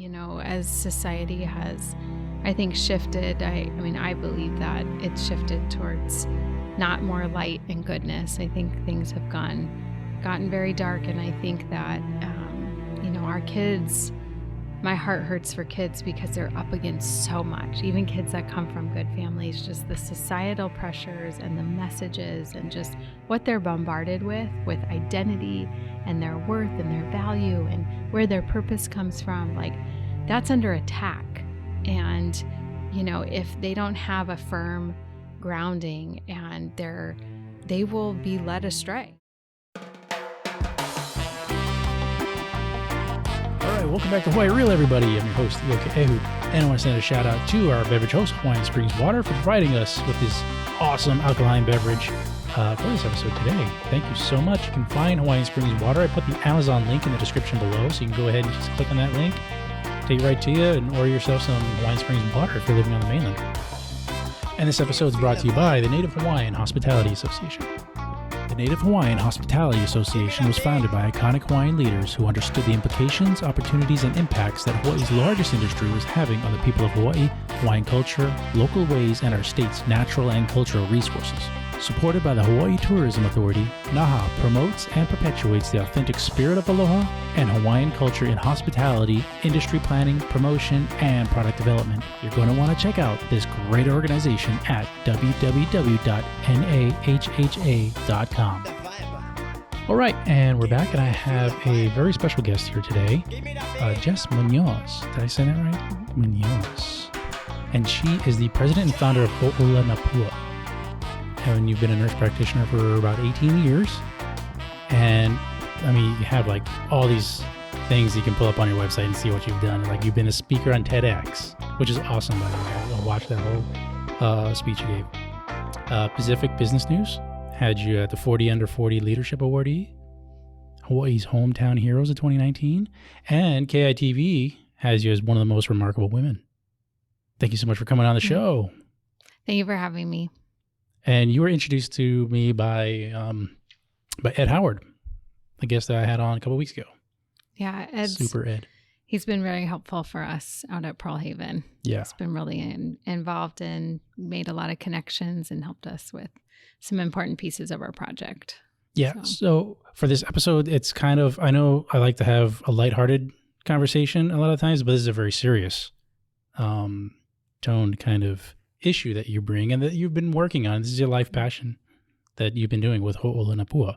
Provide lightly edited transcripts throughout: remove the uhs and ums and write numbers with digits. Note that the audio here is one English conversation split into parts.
as society has, I think, shifted, I believe that it's shifted towards not more light and goodness. I think things have gotten very dark, and I think that, our kids, my heart hurts for kids because they're up against so much, even kids that come from good families, just the societal pressures and the messages and just what they're bombarded with identity and their worth and their value and where their purpose comes from. Like, that's under attack. And, if they don't have a firm grounding, and they will be led astray. All right, welcome back to Hawaii Real, everybody. I'm your host, Ioka Ehu, and I want to send a shout out to our beverage host, Hawaiian Springs Water, for providing us with this awesome alkaline beverage for this episode today. Thank you so much. You can find Hawaiian Springs Water. I put the Amazon link in the description below, so you can go ahead and just click on that link, take it right to you, and order yourself some Hawaiian Springs Water if you're living on the mainland. And this episode is brought to you by the Native Hawaiian Hospitality Association. The Native Hawaiian Hospitality Association was founded by iconic Hawaiian leaders who understood the implications, opportunities, and impacts that Hawaii's largest industry was having on the people of Hawaii, Hawaiian culture, local ways, and our state's natural and cultural resources. Supported by the Hawaii Tourism Authority, NAHA promotes and perpetuates the authentic spirit of aloha and Hawaiian culture in hospitality, industry planning, promotion, and product development. You're going to want to check out this great organization at www.nahha.com. All right, and we're back, and I have a very special guest here today, Jess Munoz. Did I say that right? Munoz. And she is the president and founder of Ho'ola Napua. And you've been a nurse practitioner for about 18 years. And you have like all these things you can pull up on your website and see what you've done. Like, you've been a speaker on TEDx, which is awesome, by the way. I'll watch that whole speech you gave. Pacific Business News had you at the 40 Under 40 Leadership Awardee, Hawaii's Hometown Heroes of 2019, and KITV has you as one of the most remarkable women. Thank you so much for coming on the show. Thank you for having me. And you were introduced to me by Ed Howard, the guest that I had on a couple of weeks ago. Yeah, Ed's Super Ed. He's been very helpful for us out at Pearl Haven. Yeah. He's been really involved and made a lot of connections and helped us with some important pieces of our project. Yeah. So for this episode, it's kind of, I know I like to have a lighthearted conversation a lot of times, but this is a very serious toned kind of issue that you bring and that you've been working on. This is your life passion that you've been doing with Ho'ola Napua.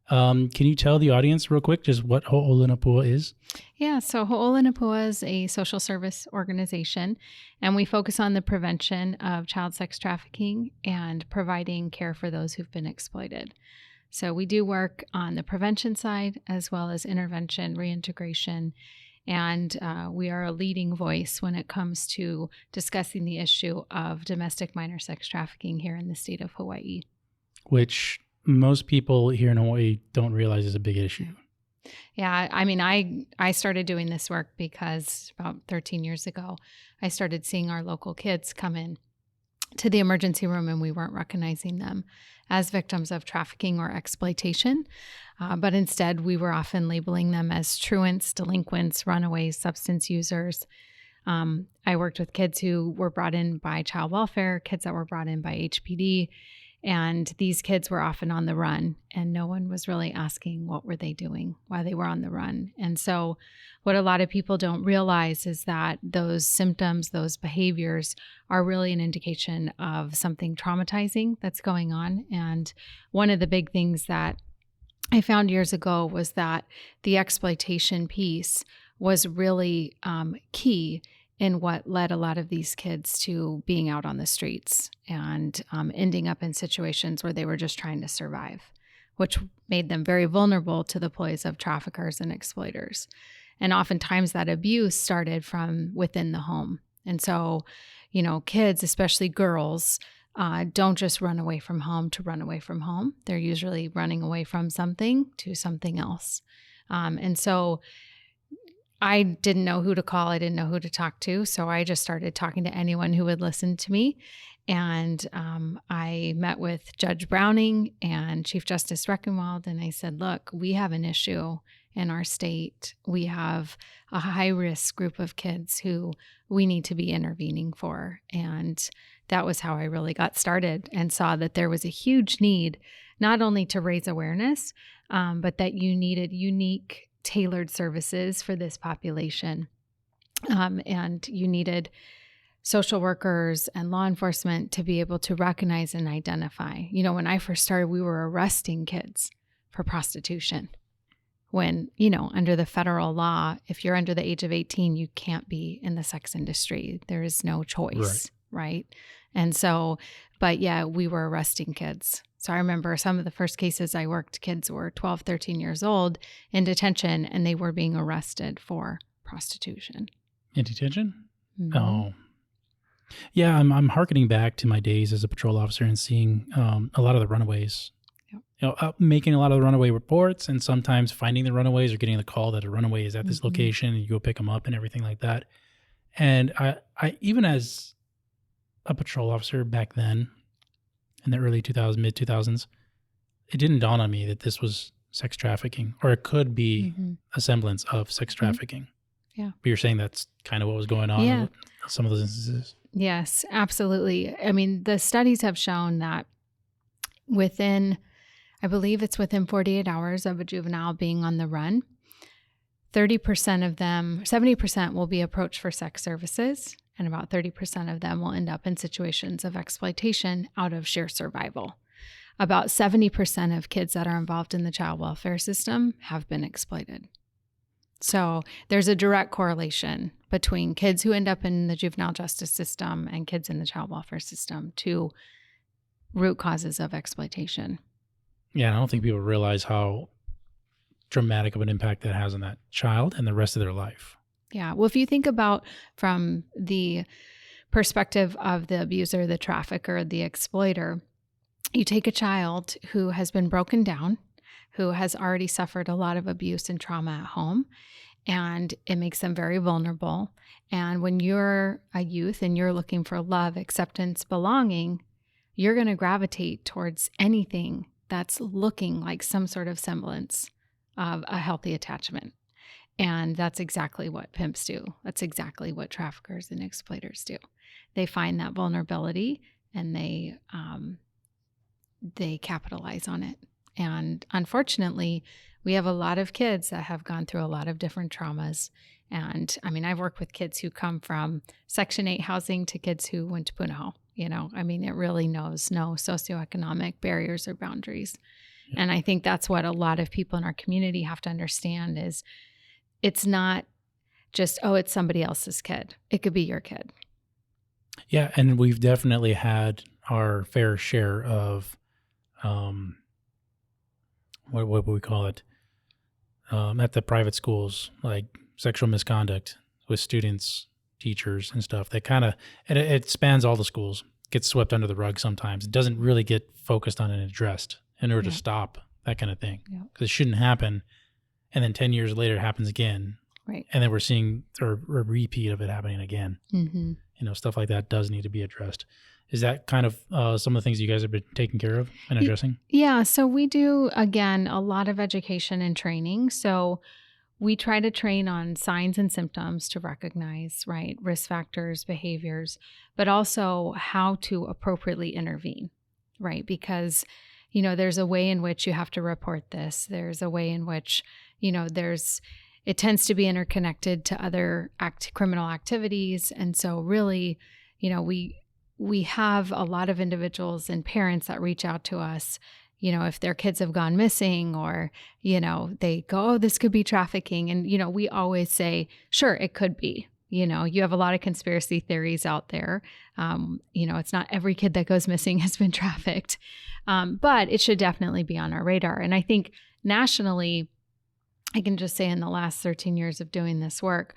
Can you tell the audience real quick just what Ho'ola Napua is? Yeah, so Ho'ola Napua is a social service organization, and we focus on the prevention of child sex trafficking and providing care for those who've been exploited. So we do work on the prevention side as well as intervention, reintegration, and we are a leading voice when it comes to discussing the issue of domestic minor sex trafficking here in the state of Hawaii. Which most people here in Hawaii don't realize is a big issue. Yeah, I started doing this work because about 13 years ago, I started seeing our local kids come in to the emergency room, and we weren't recognizing them as victims of trafficking or exploitation. But instead, we were often labeling them as truants, delinquents, runaways, substance users. I worked with kids who were brought in by child welfare, kids that were brought in by HPD, and these kids were often on the run, and no one was really asking what were they doing while they were on the run. And so what a lot of people don't realize is that those symptoms, those behaviors are really an indication of something traumatizing that's going on. And one of the big things that I found years ago was that the exploitation piece was really key in what led a lot of these kids to being out on the streets and ending up in situations where they were just trying to survive, which made them very vulnerable to the ploys of traffickers and exploiters. And oftentimes that abuse started from within the home. And so, kids, especially girls, don't just run away from home to run away from home. They're usually running away from something to something else. And so I didn't know who to call. I didn't know who to talk to. So I just started talking to anyone who would listen to me. And I met with Judge Browning and Chief Justice Reckenwald. And I said, look, we have an issue in our state, we have a high-risk group of kids who we need to be intervening for. And that was how I really got started and saw that there was a huge need, not only to raise awareness, but that you needed unique, tailored services for this population. And you needed social workers and law enforcement to be able to recognize and identify. When I first started, we were arresting kids for prostitution. When, under the federal law, if you're under the age of 18, you can't be in the sex industry. There is no choice, right? And so, but yeah, we were arresting kids. So I remember some of the first cases I worked, kids were 12, 13 years old in detention, and they were being arrested for prostitution. In detention? Mm-hmm. Oh. Yeah, I'm hearkening back to my days as a patrol officer and seeing a lot of the runaways. Making a lot of the runaway reports, and sometimes finding the runaways or getting the call that a runaway is at this location and you go pick them up and everything like that. And I even as a patrol officer back then in the early 2000s, mid 2000s, it didn't dawn on me that this was sex trafficking, or it could be a semblance of sex trafficking. Yeah. But you're saying that's kind of what was going on in some of those instances. Yes, absolutely. I mean, the studies have shown that within 48 hours of a juvenile being on the run, 30% of them, 70% will be approached for sex services, and about 30% of them will end up in situations of exploitation out of sheer survival. About 70% of kids that are involved in the child welfare system have been exploited. So there's a direct correlation between kids who end up in the juvenile justice system and kids in the child welfare system to root causes of exploitation. Yeah, I don't think people realize how dramatic of an impact that has on that child and the rest of their life. Yeah. Well, if you think about from the perspective of the abuser, the trafficker, the exploiter, you take a child who has been broken down, who has already suffered a lot of abuse and trauma at home, and it makes them very vulnerable. And when you're a youth and you're looking for love, acceptance, belonging, you're going to gravitate towards anything that's looking like some sort of semblance of a healthy attachment. And that's exactly what pimps do. That's exactly what traffickers and exploiters do. They find that vulnerability and they capitalize on it. And unfortunately, we have a lot of kids that have gone through a lot of different traumas. And I mean, I've worked with kids who come from Section 8 housing to kids who went to Puno. It really knows no socioeconomic barriers or boundaries. Yeah. And I think that's what a lot of people in our community have to understand is it's not just, it's somebody else's kid. It could be your kid. Yeah. And we've definitely had our fair share of, what would we call it? At the private schools, like sexual misconduct with students, teachers and stuff. That kind of, it spans all the schools, gets swept under the rug sometimes. It doesn't really get focused on and addressed in order to stop that kind of thing. Because it shouldn't happen. And then 10 years later, it happens again. Right. And then we're seeing a repeat of it happening again. Mm-hmm. Stuff like that does need to be addressed. Is that kind of some of the things you guys have been taking care of and addressing? Yeah. So we do, again, a lot of education and training. So we try to train on signs and symptoms to recognize, right, risk factors, behaviors, but also how to appropriately intervene, right? Because, there's a way in which you have to report this. There's a way in which, it tends to be interconnected to other criminal activities. And so really, we have a lot of individuals and parents that reach out to us, if their kids have gone missing or, they go, this could be trafficking. And, we always say, sure, it could be. You have a lot of conspiracy theories out there. It's not every kid that goes missing has been trafficked, but it should definitely be on our radar. And I think nationally, I can just say in the last 13 years of doing this work,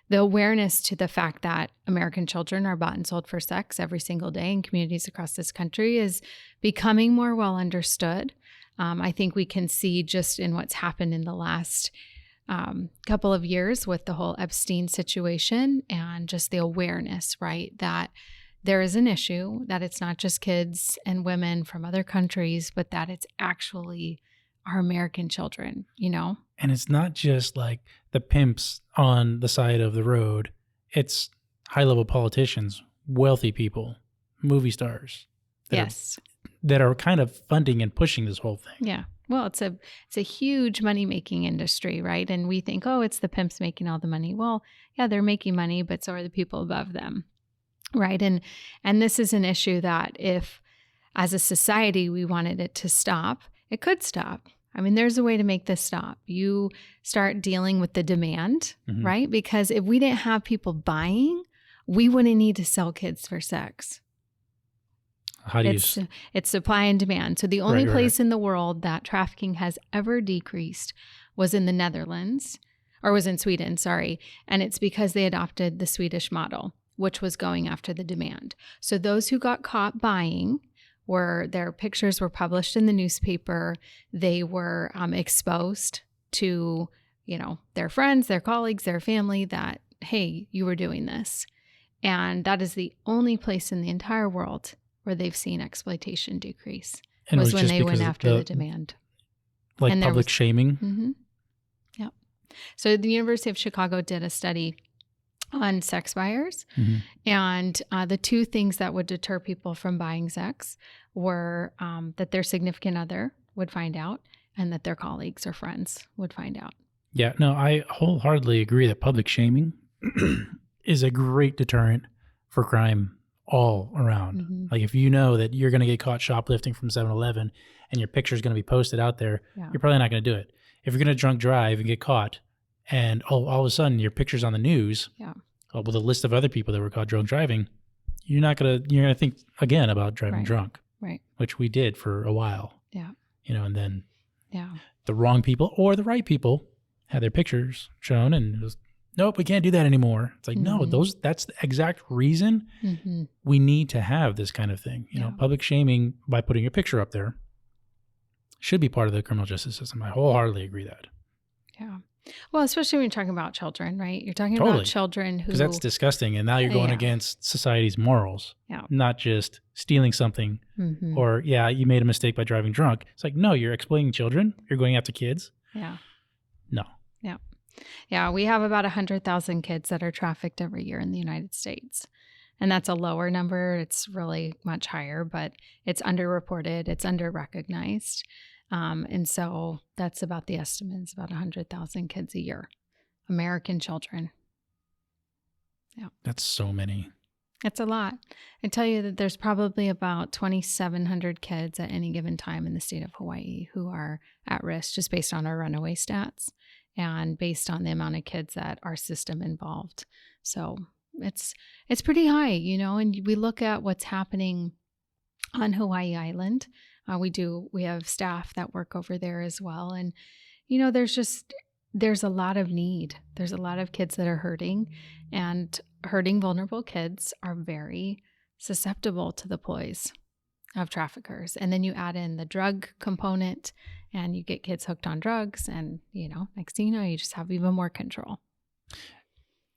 the awareness to the fact that American children are bought and sold for sex every single day in communities across this country is becoming more well understood. I think we can see just in what's happened in the last couple of years with the whole Epstein situation and just the awareness, right, that there is an issue, that it's not just kids and women from other countries, but that it's actually our American children, you know? And it's not just like the pimps on the side of the road. It's high-level politicians, wealthy people, movie stars. That are kind of funding and pushing this whole thing. Yeah. Well, it's a huge money-making industry, right? And we think, oh, it's the pimps making all the money. Well, yeah, they're making money, but so are the people above them, right? And this is an issue that if, as a society, we wanted it to stop, it could stop. I mean, there's a way to make this stop. You start dealing with the demand, right? Because if we didn't have people buying, we wouldn't need to sell kids for sex. How do it's supply and demand. So the only place in the world that trafficking has ever decreased was in the Netherlands, or was in Sweden, sorry. And it's because they adopted the Swedish model, which was going after the demand. So those who got caught buying their pictures were published in the newspaper. They were exposed to, their friends, their colleagues, their family that, hey, you were doing this. And that is the only place in the entire world where they've seen exploitation decrease. And was when they went after the demand. Like and public shaming? Mm-hmm. Yeah. So the University of Chicago did a study on sex buyers. And the two things that would deter people from buying sex were that their significant other would find out and that their colleagues or friends would find out. Yeah, no, I wholeheartedly agree that public shaming is a great deterrent for crime all around. Like if you know that you're going to get caught shoplifting from 7-Eleven and your picture is going to be posted out there, you're probably not going to do it. If you're going to drunk drive and get caught and all of a sudden your picture's on the news with a list of other people that were caught drunk driving, you're going to think again about driving drunk. Right. Which we did for a while. Yeah. And then the wrong people or the right people had their pictures shown and it was, nope, we can't do that anymore. It's like, no, that's the exact reason we need to have this kind of thing. You know, public shaming by putting your picture up there should be part of the criminal justice system. I wholeheartedly agree that. Yeah. Well, especially when you're talking about children, right? You're talking about children who... Because that's disgusting. And now you're going against society's morals, not just stealing something or, you made a mistake by driving drunk. It's like, no, you're exploiting children. You're going after kids. Yeah. No. Yeah. Yeah, we have about 100,000 kids that are trafficked every year in the United States. And that's a lower number. It's really much higher, but it's underreported. It's underrecognized. And so that's about the estimate. It's about 100,000 kids a year, American children. Yeah. That's so many. It's a lot. I tell you that there's probably about 2,700 kids at any given time in the state of Hawaii who are at risk just based on our runaway stats and based on the amount of kids that our system involved. So it's pretty high, and we look at what's happening on Hawaii Island. We have staff that work over there as well. And, there's a lot of need. There's a lot of kids that are hurting, and hurting vulnerable kids are very susceptible to the ploys of traffickers. And then you add in the drug component and you get kids hooked on drugs. And, next thing you know, you just have even more control.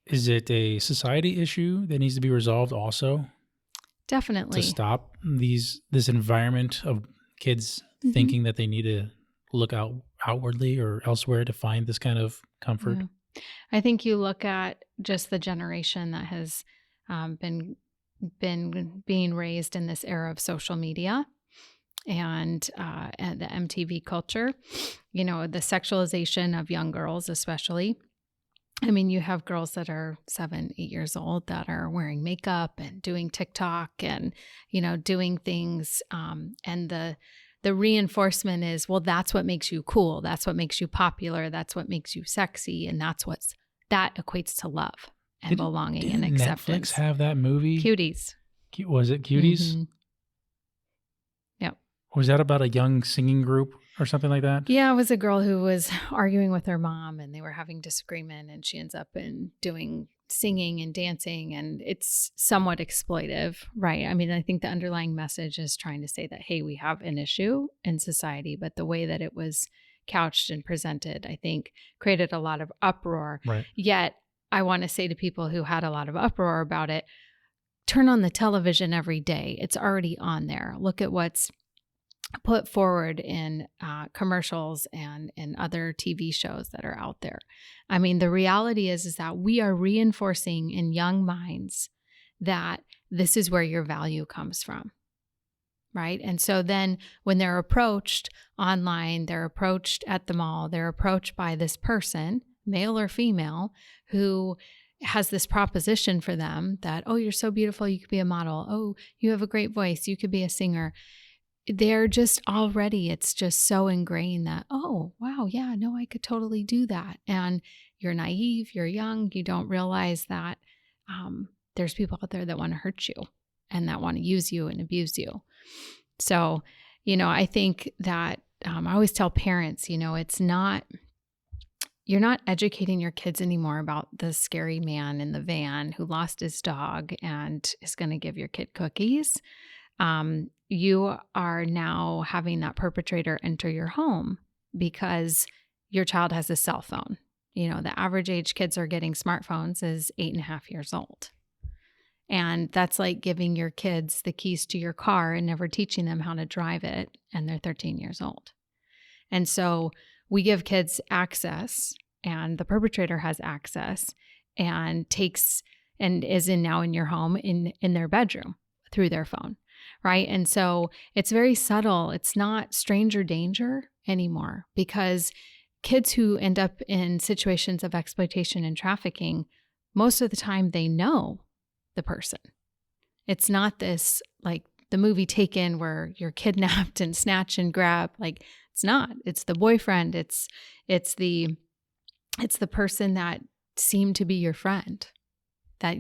Is it a society issue that needs to be resolved also? Definitely. To stop this environment of kids thinking that they need to look outwardly or elsewhere to find this kind of comfort? Yeah. I think you look at just the generation that has been being raised in this era of social media and the MTV culture, the sexualization of young girls especially. I mean, you have girls that are 7, 8 years old that are wearing makeup and doing TikTok and, doing things. And the reinforcement is, well, that's what makes you cool. That's what makes you popular. That's what makes you sexy. And that equates to love and belonging and acceptance. Netflix have that movie? Cuties. Was it Cuties? Mm-hmm. Yep. Was that about a young singing group or something like that? Yeah, it was a girl who was arguing with her mom and they were having disagreement and she ends up doing singing and dancing, and it's somewhat exploitive, right? I mean, I think the underlying message is trying to say that, hey, we have an issue in society, but the way that it was couched and presented, I think, created a lot of uproar. Right. Yet, I want to say to people who had a lot of uproar about it, turn on the television every day. It's already on there. Look at what's put forward in commercials and in other TV shows that are out there. I mean, the reality is that we are reinforcing in young minds that this is where your value comes from, right? And so then when they're approached online, they're approached at the mall, they're approached by this person, male or female, who has this proposition for them that, oh, you're so beautiful, you could be a model. Oh, you have a great voice, you could be a singer. They're just already, it's just so ingrained that, oh, wow, yeah, no, I could totally do that. And you're naive, you're young, you don't realize that there's people out there that want to hurt you and that want to use you and abuse you. So, I think that I always tell parents, it's not, you're not educating your kids anymore about the scary man in the van who lost his dog and is going to give your kid cookies. You are now having that perpetrator enter your home because your child has a cell phone. The average age kids are getting smartphones is 8.5 years old. And that's like giving your kids the keys to your car and never teaching them how to drive it, and they're 13 years old. And so we give kids access, and the perpetrator has access and is now in your home in their bedroom through their phone. Right. And so it's very subtle. It's not stranger danger anymore, because kids who end up in situations of exploitation and trafficking, most of the time they know the person. It's not this like the movie Taken where you're kidnapped and snatch and grab. Like, it's not. It's the boyfriend. It's the person that seemed to be your friend, that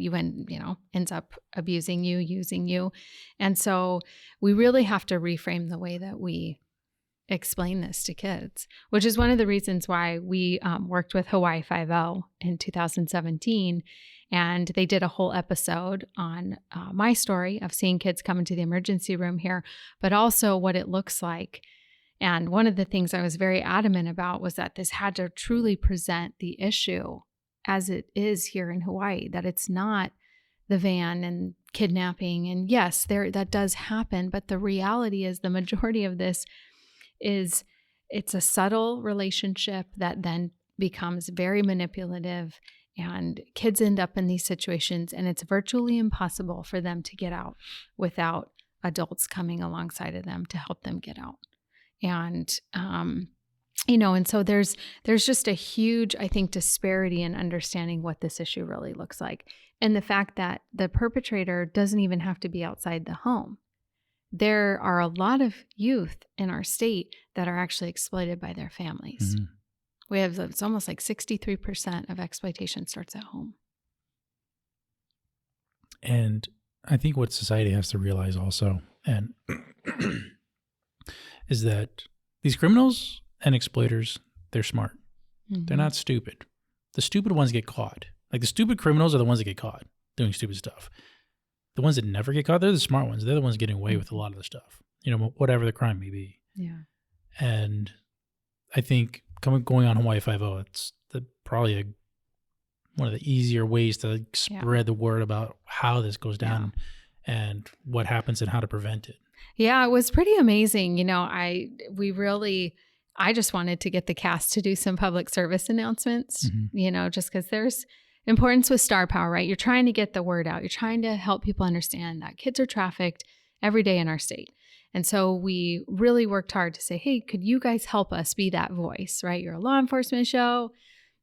ends up abusing you, using you. And so we really have to reframe the way that we explain this to kids, which is one of the reasons why we worked with Hawaii 5.0 in 2017. And they did a whole episode on my story of seeing kids come into the emergency room here, but also what it looks like. And one of the things I was very adamant about was that this had to truly present the issue as it is here in Hawaii, that it's not the van and kidnapping. And yes, that does happen, but the reality is the majority of this is it's a subtle relationship that then becomes very manipulative, and kids end up in these situations, and it's virtually impossible for them to get out without adults coming alongside of them to help them get out. And and so there's just a huge, I think, disparity in understanding what this issue really looks like. And the fact that the perpetrator doesn't even have to be outside the home. There are a lot of youth in our state that are actually exploited by their families. Mm-hmm. It's almost like 63% of exploitation starts at home. And I think what society has to realize also, and is that these criminals and exploiters, they're smart. Mm-hmm. They're not stupid. The stupid ones get caught. Like, the stupid criminals are the ones that get caught doing stupid stuff. The ones that never get caught, they're the smart ones. They're the ones getting away with a lot of the stuff, whatever the crime may be. Yeah. And I think going on Hawaii 5.0, it's probably one of the easier ways to spread the word about how this goes down and what happens and how to prevent it. Yeah, it was pretty amazing. I just wanted to get the cast to do some public service announcements, mm-hmm. Just because there's importance with star power, right? You're trying to get the word out. You're trying to help people understand that kids are trafficked every day in our state. And so we really worked hard to say, hey, could you guys help us be that voice, right? You're a law enforcement show.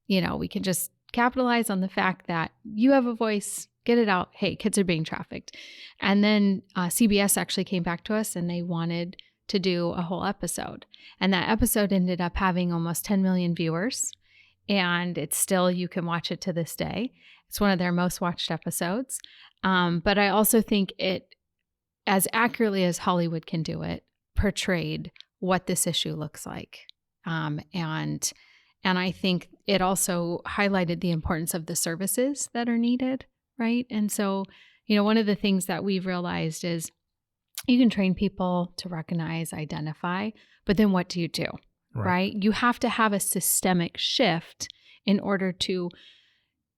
We can just capitalize on the fact that you have a voice, get it out. Hey, kids are being trafficked. And then CBS actually came back to us and they wanted to do a whole episode. And that episode ended up having almost 10 million viewers. And it's still, you can watch it to this day. It's one of their most watched episodes. But I also think it, as accurately as Hollywood can do it, portrayed what this issue looks like. And I think it also highlighted the importance of the services that are needed, right? And so, one of the things that we've realized is you can train people to recognize, identify, but then what do you do? Right? You have to have a systemic shift in order to,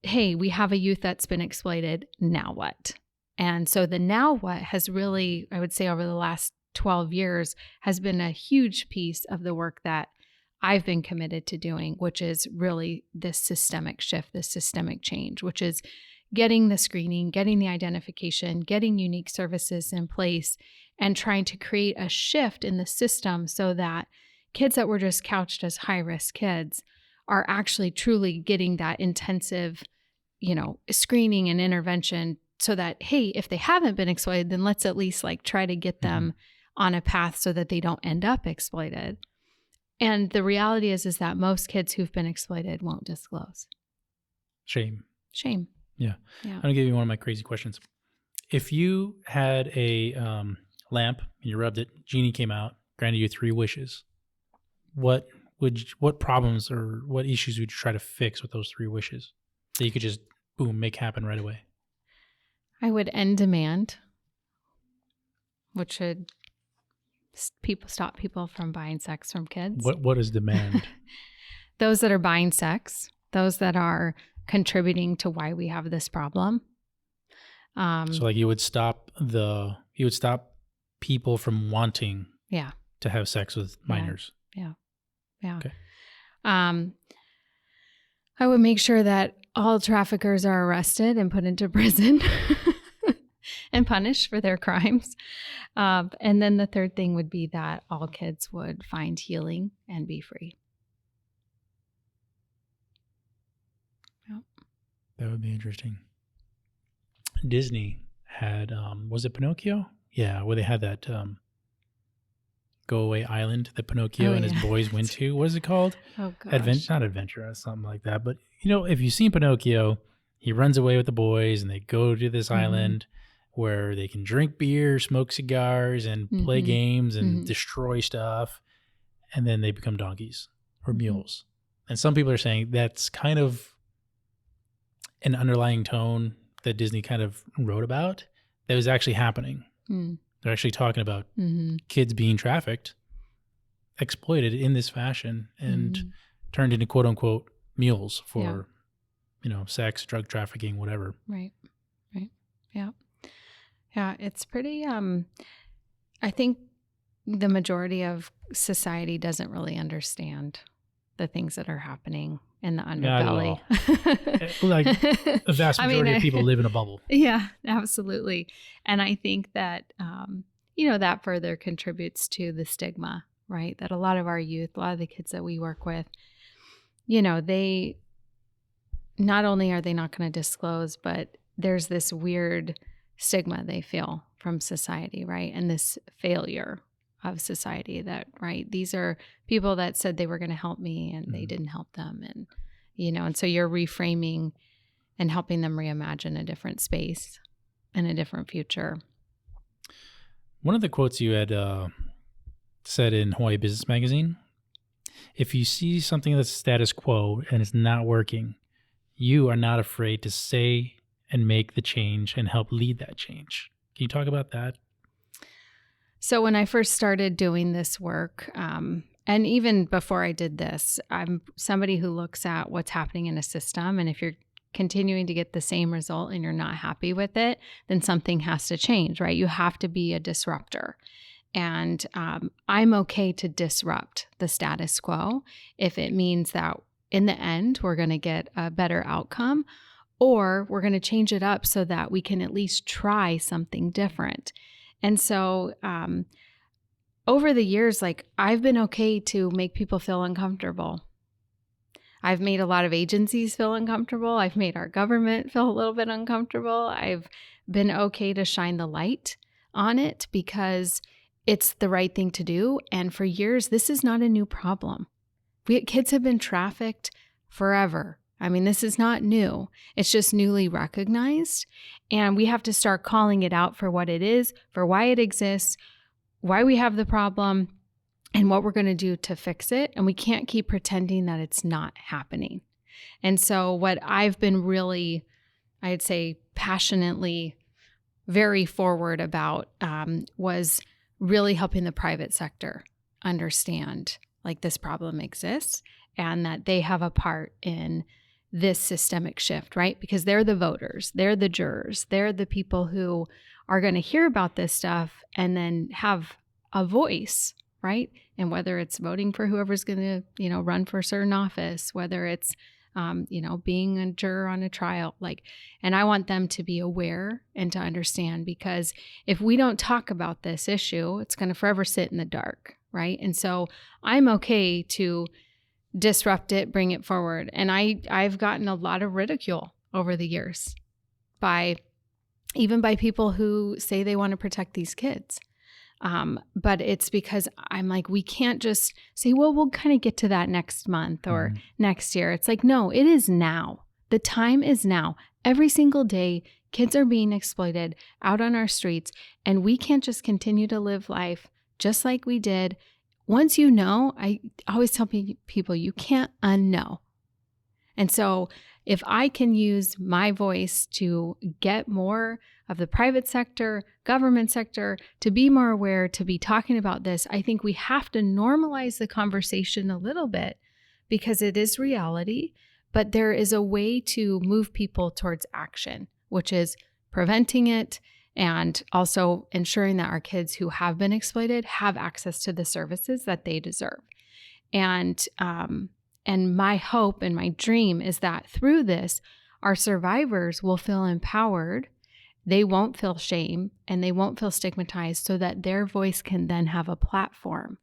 hey, we have a youth that's been exploited. Now what? And so the now what has really, I would say, over the last 12 years has been a huge piece of the work that I've been committed to doing, which is really this systemic shift, this systemic change, which is getting the screening, getting the identification, getting unique services in place, and trying to create a shift in the system so that kids that were just couched as high-risk kids are actually truly getting that intensive, screening and intervention so that, hey, if they haven't been exploited, then let's at least try to get them on a path so that they don't end up exploited. And the reality is that most kids who've been exploited won't disclose. Shame. Yeah. I'm going to give you one of my crazy questions. If you had a lamp and you rubbed it, genie came out, granted you 3 wishes, what problems or what issues would you try to fix with those 3 wishes that you could just, boom, make happen right away? I would end demand, which would stop people from buying sex from kids. What is demand? Those that are buying sex, those that are contributing to why we have this problem. So you would stop people from wanting to have sex with minors. Yeah. Okay. I would make sure that all traffickers are arrested and put into prison and punished for their crimes. And then the third thing would be that all kids would find healing and be free. Yep. That would be interesting. Disney had, was it Pinocchio? Yeah, where they had that go away island that Pinocchio and his boys went to. What is it called? Oh, gosh. Not Adventure, something like that. But, if you've seen Pinocchio, he runs away with the boys and they go to this island where they can drink beer, smoke cigars, and play games and destroy stuff. And then they become donkeys or mules. And some people are saying that's kind of an underlying tone that Disney kind of wrote about that was actually happening. They're actually talking about kids being trafficked, exploited in this fashion, and turned into quote unquote mules for, sex, drug trafficking, whatever. Right. Yeah. Yeah. It's pretty, I think the majority of society doesn't really understand the things that are happening in the underbelly. A vast majority of people live in a bubble. Yeah, absolutely. And I think that, that further contributes to the stigma, right? That a lot of our youth, a lot of the kids that we work with, they not only are they not going to disclose, but there's this weird stigma they feel from society, right? And this failure of society that, right, these are people that said they were going to help me and they didn't help them. And, and so you're reframing and helping them reimagine a different space and a different future. One of the quotes you had said in Hawaii Business Magazine, if you see something that's status quo and it's not working, you are not afraid to say and make the change and help lead that change. Can you talk about that? So when I first started doing this work, and even before I did this, I'm somebody who looks at what's happening in a system. And if you're continuing to get the same result and you're not happy with it, then something has to change, right? You have to be a disruptor. And I'm okay to disrupt the status quo if it means that in the end, we're going to get a better outcome, or we're going to change it up so that we can at least try something different. And so over the years, I've been okay to make people feel uncomfortable. I've made a lot of agencies feel uncomfortable. I've made our government feel a little bit uncomfortable. I've been okay to shine the light on it because it's the right thing to do. And for years, this is not a new problem. Kids have been trafficked forever. I mean, this is not new. It's just newly recognized. And we have to start calling it out for what it is, for why it exists, why we have the problem, and what we're going to do to fix it. And we can't keep pretending that it's not happening. And so what I've been really, I'd say passionately very forward about was really helping the private sector understand this problem exists and that they have a part in this systemic shift, right? Because they're the voters, they're the jurors, they're the people who are going to hear about this stuff and then have a voice, right? And whether it's voting for whoever's going to, run for a certain office, whether it's, being a juror on a trial, and I want them to be aware and to understand, because if we don't talk about this issue, it's going to forever sit in the dark, right? And so I'm okay to disrupt it, bring it forward. And I've gotten a lot of ridicule over the years even by people who say they want to protect these kids. But it's because I'm like, we can't just say, well, we'll kind of get to that next month or next year. It's like, no, it is now. The time is now. Every single day, kids are being exploited out on our streets, and we can't just continue to live life just like we did. Once you know, I always tell people, you can't unknow. And so if I can use my voice to get more of the private sector, government sector, to be more aware, to be talking about this, I think we have to normalize the conversation a little bit, because it is reality, but there is a way to move people towards action, which is preventing it and also ensuring that our kids who have been exploited have access to the services that they deserve. And my hope and my dream is that through this, our survivors will feel empowered. They won't feel shame and they won't feel stigmatized, so that their voice can then have a platform,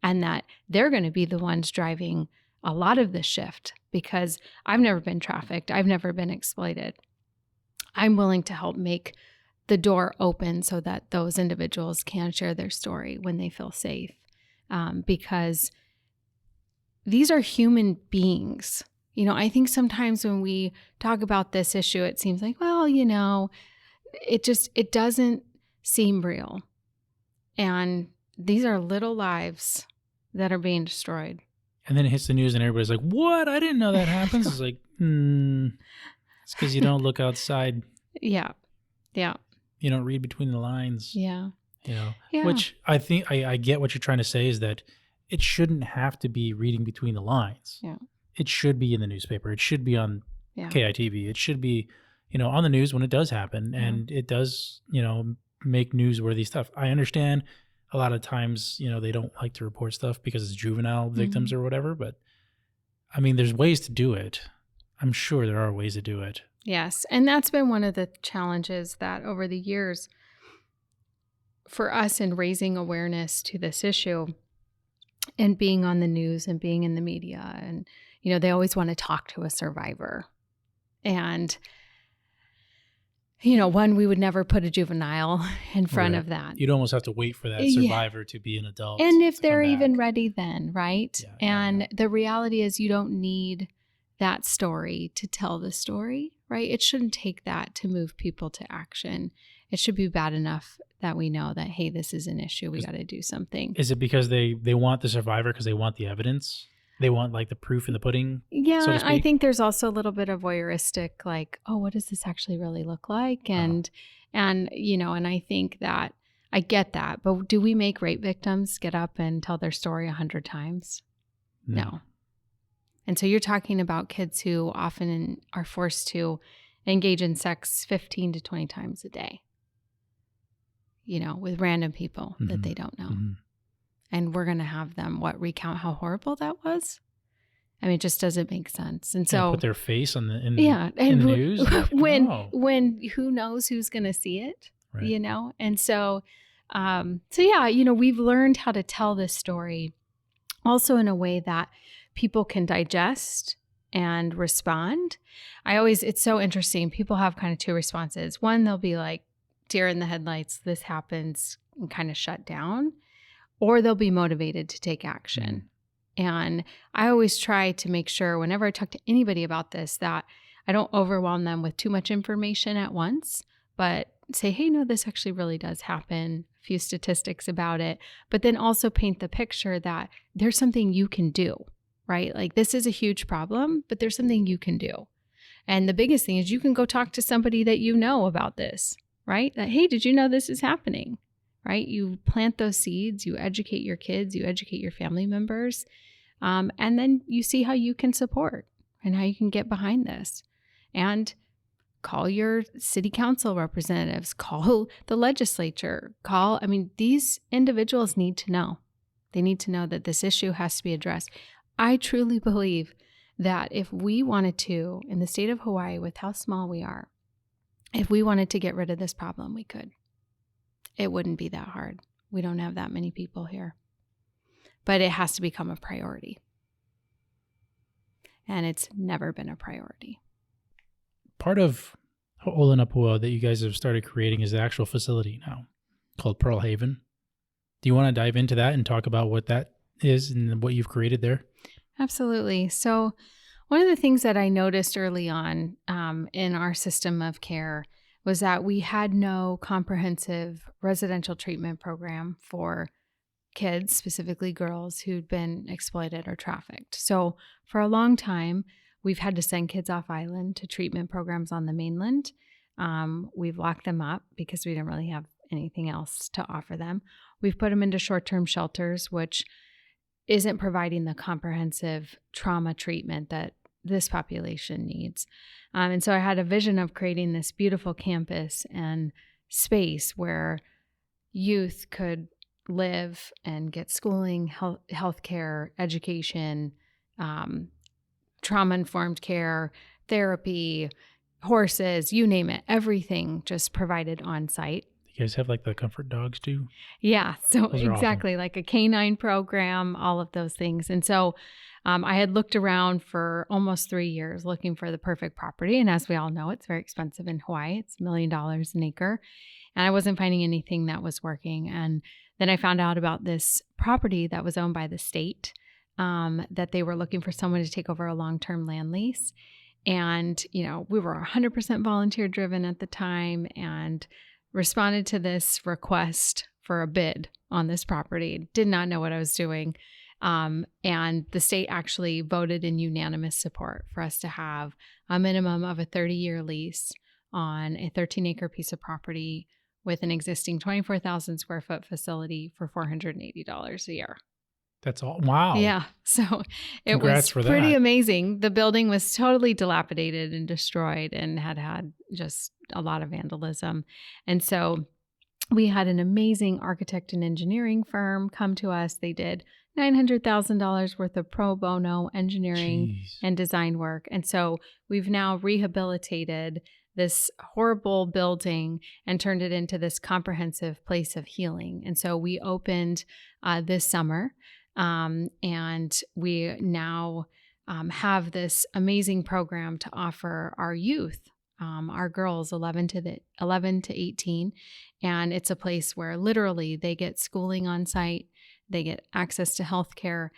and that they're going to be the ones driving a lot of the shift, because I've never been trafficked. I've never been exploited. I'm willing to help make the door open so that those individuals can share their story when they feel safe, because these are human beings. I think sometimes when we talk about this issue, it seems like, well, it doesn't seem real. And these are little lives that are being destroyed. And then it hits the news and everybody's like, what? I didn't know that happens. It's like, it's because you don't look outside. Yeah. You don't read between the lines. Yeah. Which I think I get what you're trying to say, is that it shouldn't have to be reading between the lines. Yeah. It should be in the newspaper. It should be on KITV. It should be, on the news when it does happen. And it does, make newsworthy stuff. I understand a lot of times, they don't like to report stuff because it's juvenile victims or whatever. But I mean, there's ways to do it. I'm sure there are ways to do it. Yes. And that's been one of the challenges that over the years for us in raising awareness to this issue and being on the news and being in the media. And, they always want to talk to a survivor. And, one, we would never put a juvenile in front of that. You'd almost have to wait for that survivor to be an adult. And if they're even ready then, right? Yeah, the reality is you don't need that story to tell the story, right? It shouldn't take that to move people to action. It should be bad enough that we know that, hey, this is an issue. We got to do something. Is it because they want the survivor because they want the evidence? They want the proof in the pudding? Yeah, so to speak? I think there's also a little bit of voyeuristic, oh, what does this actually really look like? And I think that I get that. But do we make rape victims get up and tell their story 100 times? No. And so you're talking about kids who often are forced to engage in sex 15 to 20 times a day, with random people that they don't know. Mm-hmm. And we're going to have them, recount how horrible that was? I mean, it just doesn't make sense. And so put their face in the news. When who knows who's going to see it, right. And so, we've learned how to tell this story also in a way that people can digest and respond. It's so interesting. People have kind of two responses. One, they'll be like, deer in the headlights, this happens, and kind of shut down. Or they'll be motivated to take action. And I always try to make sure whenever I talk to anybody about this that I don't overwhelm them with too much information at once, but say, hey, no, this actually really does happen, a few statistics about it, but then also paint the picture that there's something you can do, right? This is a huge problem, but there's something you can do. And the biggest thing is you can go talk to somebody that you know about this, right? That, hey, did you know this is happening? Right? You plant those seeds, you educate your kids, you educate your family members, and then you see how you can support and how you can get behind this. And call your city council representatives, call the legislature, these individuals need to know. They need to know that this issue has to be addressed. I truly believe that if we wanted to, in the state of Hawaii, with how small we are, if we wanted to get rid of this problem, we could. It wouldn't be that hard. We don't have that many people here. But it has to become a priority. And it's never been a priority. Part of Ho'olanapua that you guys have started creating is the actual facility now called Pearl Haven. Do you want to dive into that and talk about what that is and what you've created there? Absolutely. So one of the things that I noticed early on in our system of care was that we had no comprehensive residential treatment program for kids, specifically girls, who'd been exploited or trafficked. So for a long time, we've had to send kids off island to treatment programs on the mainland. We've locked them up because we didn't really have anything else to offer them. We've put them into short-term shelters, which isn't providing the comprehensive trauma treatment that this population needs. And so I had a vision of creating this beautiful campus and space where youth could live and get schooling, healthcare, education, trauma-informed care, therapy, horses, you name it, everything just provided on site. You guys have like the comfort dogs too? Yeah, so exactly, awesome. like a canine program, all of those things. And so I had looked around for almost 3 years looking for the perfect property. And as we all know, it's very expensive in Hawaii. It's $1 million an acre. And I wasn't finding anything that was working. And then I found out about this property that was owned by the state, that they were looking for someone to take over a long-term land lease. And, we were 100% volunteer driven at the time and responded to this request for a bid on this property. Did not know what I was doing. And the state actually voted in unanimous support for us to have a minimum of a 30-year lease on a 13-acre piece of property with an existing 24,000 square foot facility for $480 a year. That's all. Wow. Yeah. So it was pretty amazing. The building was totally dilapidated and destroyed and had just a lot of vandalism. And so we had an amazing architect and engineering firm come to us. They did $900,000 worth of pro bono engineering and design work. And so we've now rehabilitated this horrible building and turned it into this comprehensive place of healing. And so we opened this summer. And we now have this amazing program to offer our youth, our girls 11 to 18. And it's a place where literally they get schooling on site. They get access to healthcare.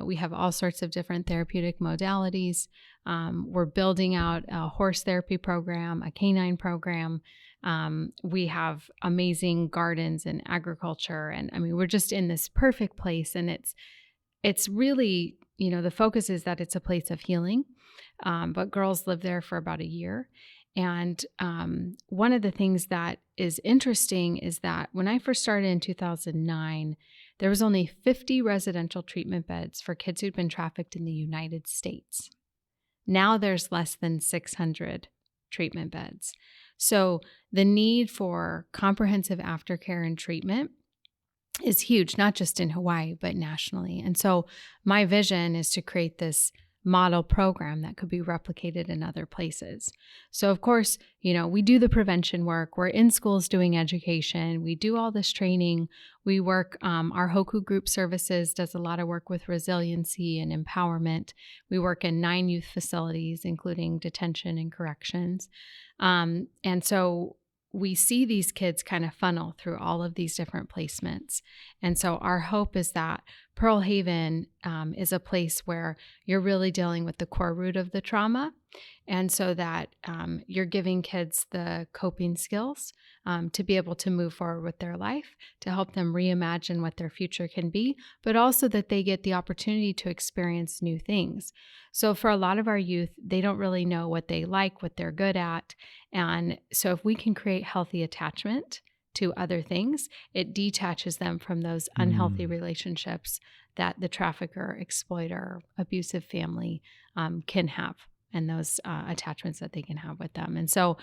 We have all sorts of different therapeutic modalities. We're building out a horse therapy program, a canine program. We have amazing gardens and agriculture. And we're just in this perfect place. And it's really, the focus is that it's a place of healing. But girls live there for about a year. And one of the things that is interesting is that when I first started in 2009, there was only 50 residential treatment beds for kids who'd been trafficked in the United States. Now there's less than 600 treatment beds. So the need for comprehensive aftercare and treatment is huge, not just in Hawaii, but nationally. And so my vision is to create this model program that could be replicated in other places. So of course, we do the prevention work. We're in schools doing education. We do all this training. We work, our Hoku Group Services does a lot of work with resiliency and empowerment. We work in 9 youth facilities, including detention and corrections. And so we see these kids kind of funnel through all of these different placements. And so our hope is that Pearl Haven is a place where you're really dealing with the core root of the trauma. And so that you're giving kids the coping skills to be able to move forward with their life, to help them reimagine what their future can be, but also that they get the opportunity to experience new things. So for a lot of our youth, they don't really know what they like, what they're good at. And so if we can create healthy attachment to other things, it detaches them from those unhealthy relationships that the trafficker, exploiter, abusive family can have. and those attachments that they can have with them. And so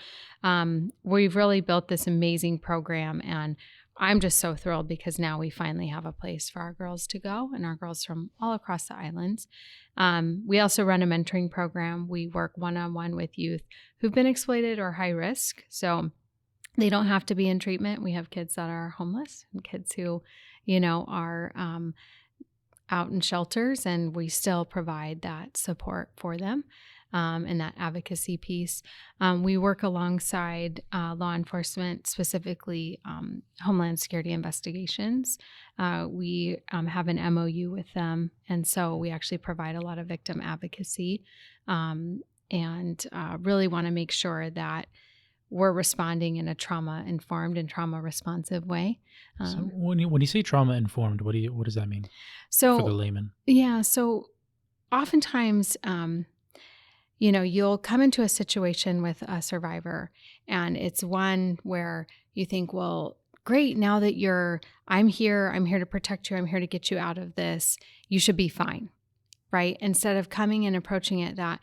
we've really built this amazing program, and I'm just so thrilled because now we finally have a place for our girls to go, and our girls from all across the islands. We also run a mentoring program. We work one-on-one with youth who've been exploited or high risk. So they don't have to be in treatment. We have kids that are homeless and kids who, are out in shelters, and we still provide that support for them. And that advocacy piece. We work alongside law enforcement, specifically Homeland Security investigations. We have an MOU with them, and so we actually provide a lot of victim advocacy and really want to make sure that we're responding in a trauma-informed and trauma-responsive way. So when you say trauma-informed, what does that mean for the layman? Yeah, so oftentimes you'll come into a situation with a survivor, and it's one where you think, well, great, now that I'm here to protect you, I'm here to get you out of this, you should be fine, right? Instead of coming and approaching it that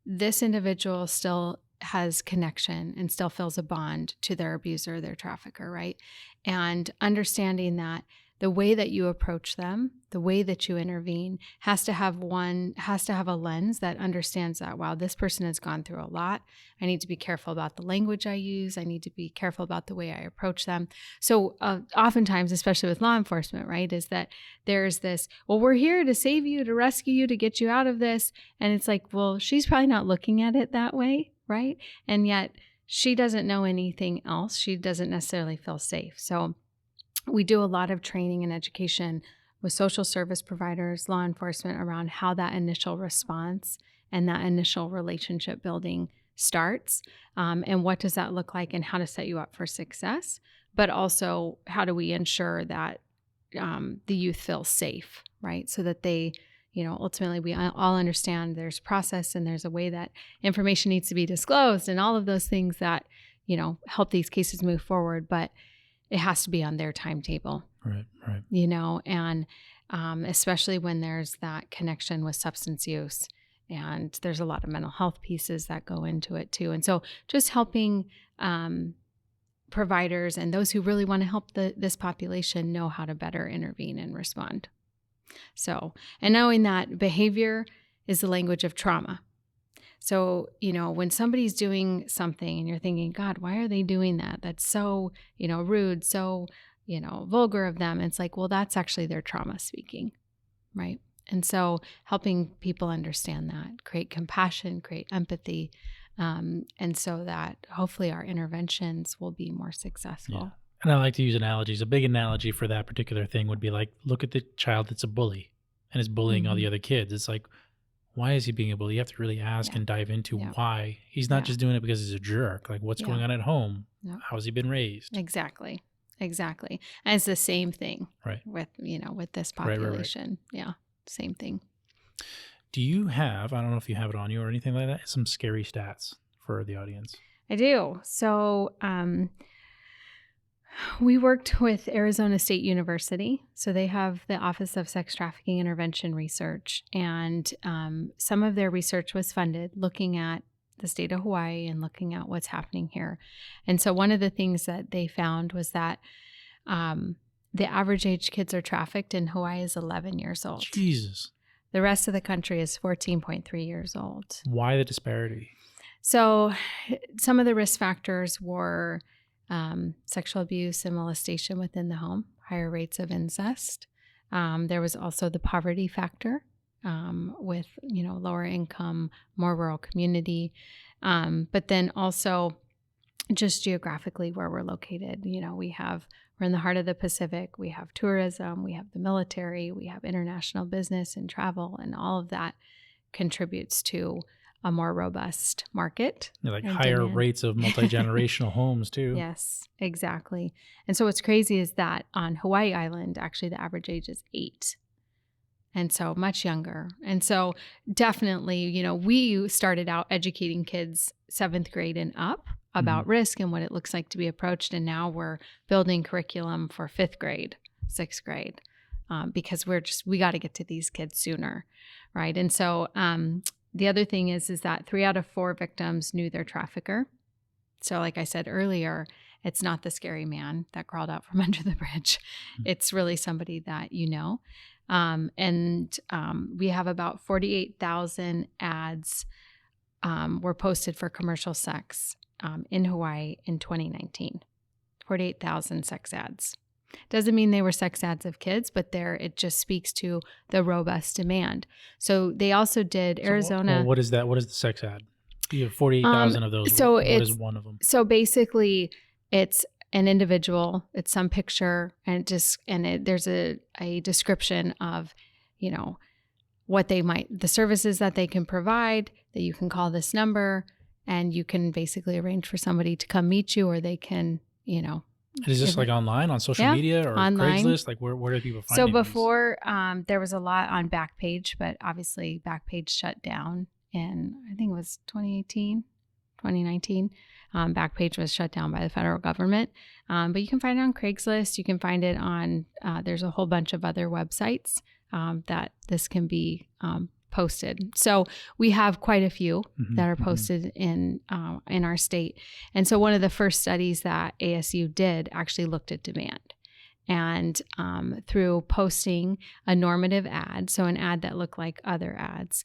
this individual still has connection and still feels a bond to their abuser, their trafficker, right? And understanding that the way that you approach them, the way that you intervene has to have a lens that understands that, wow, this person has gone through a lot. I need to be careful about the language I use. I need to be careful about the way I approach them. So oftentimes, especially with law enforcement, right, is that there's this, well, we're here to save you, to rescue you, to get you out of this. And it's like, well, she's probably not looking at it that way, right? And yet she doesn't know anything else. She doesn't necessarily feel safe. So we do a lot of training and education with social service providers, law enforcement around how that initial response and that initial relationship building starts, and what does that look like and how to set you up for success, but also how do we ensure that the youth feels safe, right? So that they, ultimately we all understand there's process and there's a way that information needs to be disclosed and all of those things that, help these cases move forward, but it has to be on their timetable. Right. And especially when there's that connection with substance use, and there's a lot of mental health pieces that go into it too. And so just helping providers and those who really want to help this population know how to better intervene and respond. So, and knowing that behavior is the language of trauma. So, when somebody's doing something and you're thinking, God, why are they doing that? That's so, rude, so, vulgar of them. It's like, well, that's actually their trauma speaking, right? And so helping people understand that, create compassion, create empathy, and so that hopefully our interventions will be more successful. Yeah. And I like to use analogies. A big analogy for that particular thing would be like, look at the child that's a bully and is bullying all the other kids. It's like, why is he being a bully? You have to really ask and dive into why. He's not just doing it because he's a jerk. Like, what's going on at home? How has he been raised? Exactly. And it's the same thing with this population. Right. Yeah, same thing. Do you have, I don't know if you have it on you or anything like that, some scary stats for the audience? I do. So we worked with Arizona State University. So they have the Office of Sex Trafficking Intervention Research. And some of their research was funded looking at the state of Hawaii and looking at what's happening here. And so one of the things that they found was that the average age kids are trafficked in Hawaii is 11 years old. Jesus. The rest of the country is 14.3 years old. Why the disparity? So some of the risk factors were sexual abuse and molestation within the home, higher rates of incest. There was also the poverty factor with, lower income, more rural community. But then also just geographically where we're located. We're in the heart of the Pacific. We have tourism, we have the military, we have international business and travel, and all of that contributes to a more robust market. Like higher demand. Rates of multi-generational homes too. Yes, exactly. And so what's crazy is that on Hawaii Island, actually the average age is 8. And so much younger. And so definitely, we started out educating kids 7th grade and up about risk and what it looks like to be approached. And now we're building curriculum for 5th grade, 6th grade, because we got to get to these kids sooner. Right. And so the other thing is that 3 out of 4 victims knew their trafficker. So like I said earlier, it's not the scary man that crawled out from under the bridge. It's really somebody that you know. We have about 48,000 ads were posted for commercial sex in Hawaii in 2019. 48,000 sex ads. Doesn't mean they were sex ads of kids, but it just speaks to the robust demand. So they also did Arizona. Well, what is that? What is the sex ad? You have 48,000 of those. So what is one of them? So basically, it's an individual. It's some picture, and there's a description of, what the services that they can provide. That you can call this number, and you can basically arrange for somebody to come meet you, or they can, Is this like online on social media or online. Craigslist? Like where do people find So these? before, there was a lot on Backpage, but obviously Backpage shut down in, I think it was 2019. Backpage was shut down by the federal government. But you can find it on Craigslist. You can find it on, there's a whole bunch of other websites that this can be posted. So we have quite a few that are posted in our state. And so one of the first studies that ASU did actually looked at demand. And through posting a normative ad, so an ad that looked like other ads,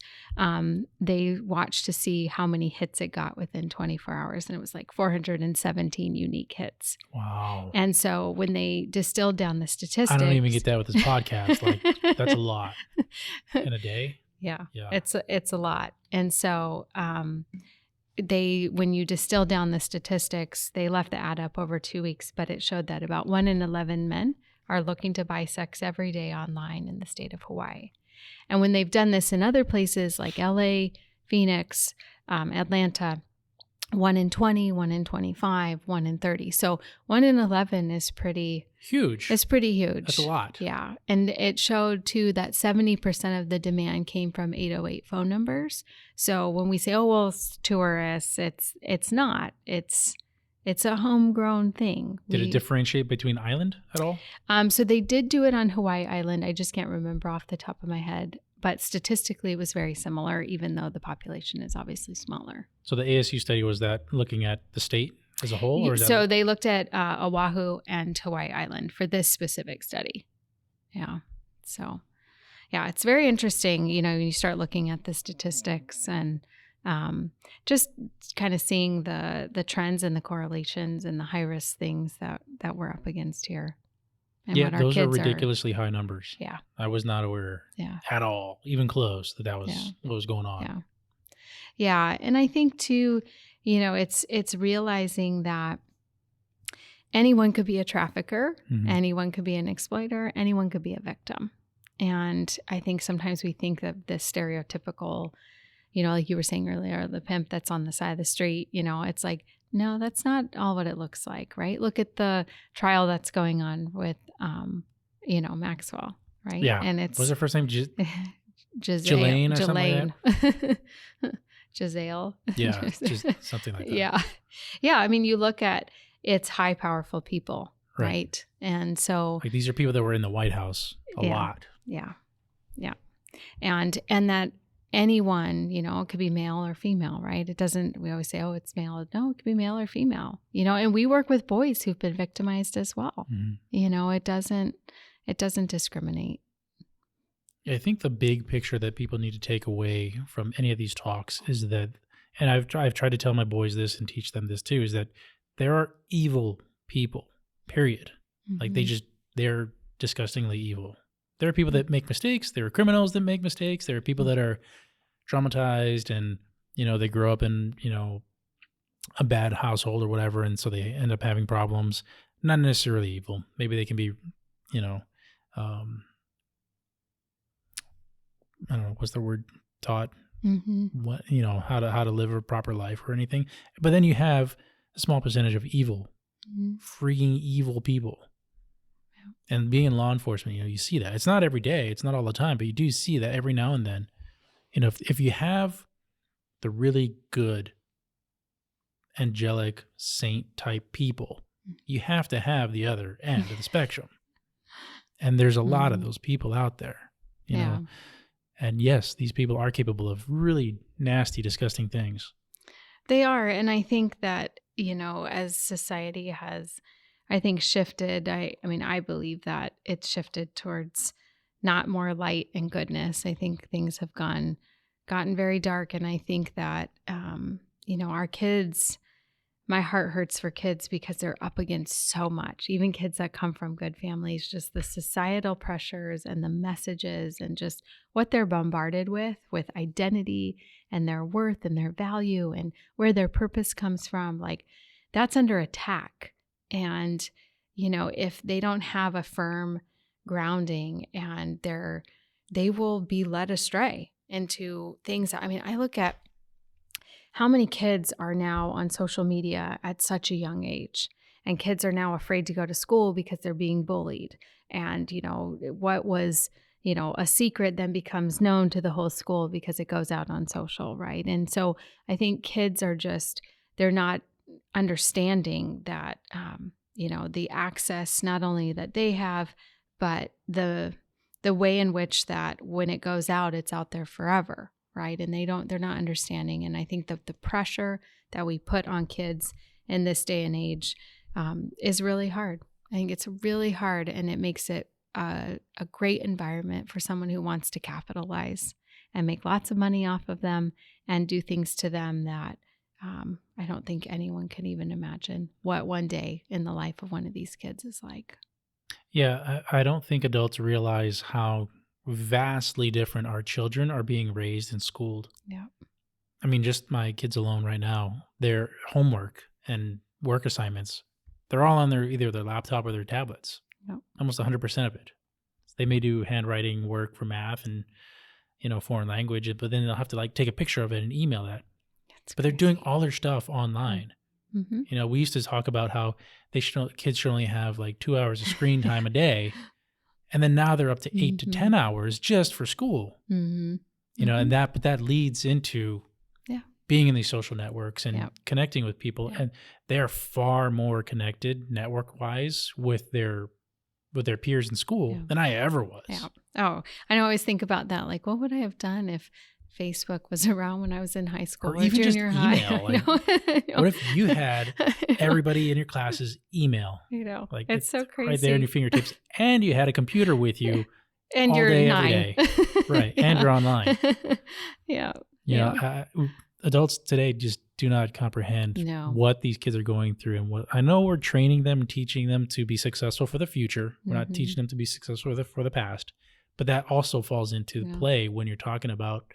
they watched to see how many hits it got within 24 hours. And it was like 417 unique hits. Wow. And so when they distilled down the statistics. I don't even get that with this podcast. Like that's a lot in a day. Yeah. It's a lot. And so when you distill down the statistics, they left the ad up over 2 weeks, but it showed that about 1 in 11 men are looking to buy sex every day online in the state of Hawaii. And when they've done this in other places like LA, Phoenix, Atlanta, 1 in 20, 1 in 25, 1 in 30. So 1 in 11 is pretty huge. It's pretty huge. That's a lot. Yeah. And it showed too that 70% of the demand came from 808 phone numbers. So when we say, oh, well, it's tourists, it's not. It's a homegrown thing. Did it differentiate between island at all? So they did do it on Hawaii Island. I just can't remember off the top of my head. But statistically, it was very similar, even though the population is obviously smaller. So the ASU study, was that looking at the state as a whole? Or is so they looked at Oahu and Hawaii Island for this specific study. Yeah. So, yeah, it's very interesting, when you start looking at the statistics and just kind of seeing the trends and the correlations and the high-risk things that we're up against here. And yeah, those are ridiculously high numbers. Yeah. I was not aware at all, even close, that was what was going on. Yeah. Yeah. And I think too, it's realizing that anyone could be a trafficker, anyone could be an exploiter, anyone could be a victim. And I think sometimes we think of this stereotypical, like you were saying earlier, the pimp that's on the side of the street, it's like, no, that's not all what it looks like, right? Look at the trial that's going on with, Maxwell, right? Yeah. And it's... Was her first name Jelaine or something like that? Giselle. Yeah, just something like that. Yeah. Yeah, I mean, you look at it's high, powerful people, right? And so... Like these are people that were in the White House a lot. Yeah. Yeah. And that anyone, it could be male or female, right? It doesn't, we always say, oh, it's male. No, it could be male or female, and we work with boys who've been victimized as well. It doesn't discriminate. I think the big picture that people need to take away from any of these talks is that, and I've tried to tell my boys this and teach them this too, is that there are evil people, period. Like they're disgustingly evil. There are people that make mistakes. There are criminals that make mistakes. There are people that are traumatized and, they grow up in, a bad household or whatever. And so they end up having problems. Not necessarily evil. Maybe they can be, I don't know, what's the word, taught, what, how to live a proper life or anything. But then you have a small percentage of evil, freaking evil people. And being in law enforcement, you see that. It's not every day. It's not all the time, but you do see that every now and then. If you have the really good, angelic, saint-type people, you have to have the other end of the spectrum. And there's a lot of those people out there, you know. And yes, these people are capable of really nasty, disgusting things. They are. And I think that, as society has, I think, shifted, I believe that it's shifted towards not more light and goodness. I think things have gotten very dark. And I think that, our kids, my heart hurts for kids because they're up against so much, even kids that come from good families, just the societal pressures and the messages and just what they're bombarded with identity and their worth and their value and where their purpose comes from. Like, that's under attack. And, if they don't have a firm grounding, and they will be led astray into things. I look at how many kids are now on social media at such a young age, and kids are now afraid to go to school because they're being bullied. And, what was, a secret then becomes known to the whole school because it goes out on social, right? And so I think kids are they're not understanding that, the access not only that they have, but the way in which that when it goes out, it's out there forever. Right. And they're not understanding. And I think that the pressure that we put on kids in this day and age is really hard. I think it's really hard, and it makes it a great environment for someone who wants to capitalize and make lots of money off of them and do things to them that I don't think anyone can even imagine what one day in the life of one of these kids is like. Yeah, I don't think adults realize how vastly different our children are being raised and schooled. Yeah. Just my kids alone right now, their homework and work assignments, they're all on either their laptop or their tablets. Yep. Almost 100% of it. They may do handwriting work for math and, foreign language, but then they'll have to take a picture of it and email that. But they're doing all their stuff online. Mm-hmm. We used to talk about how kids should only have 2 hours of screen time a day. And then now they're up to 8 to 10 hours just for school, and that leads into being in these social networks and connecting with people. And they're far more connected network wise with their peers in school than I ever was. Yeah. Oh, I always think about that. Like, what would I have done if Facebook was around when I was in high school or even junior just high? Email. What if you had everybody in your classes email? It's so crazy. Right there in your fingertips, and you had a computer with you and all you're day, 9. every day. Right, and you're online. Adults today just do not comprehend what these kids are going through, and what I know we're training them and teaching them to be successful for the future. We're not teaching them to be successful for the past, but that also falls into play when you're talking about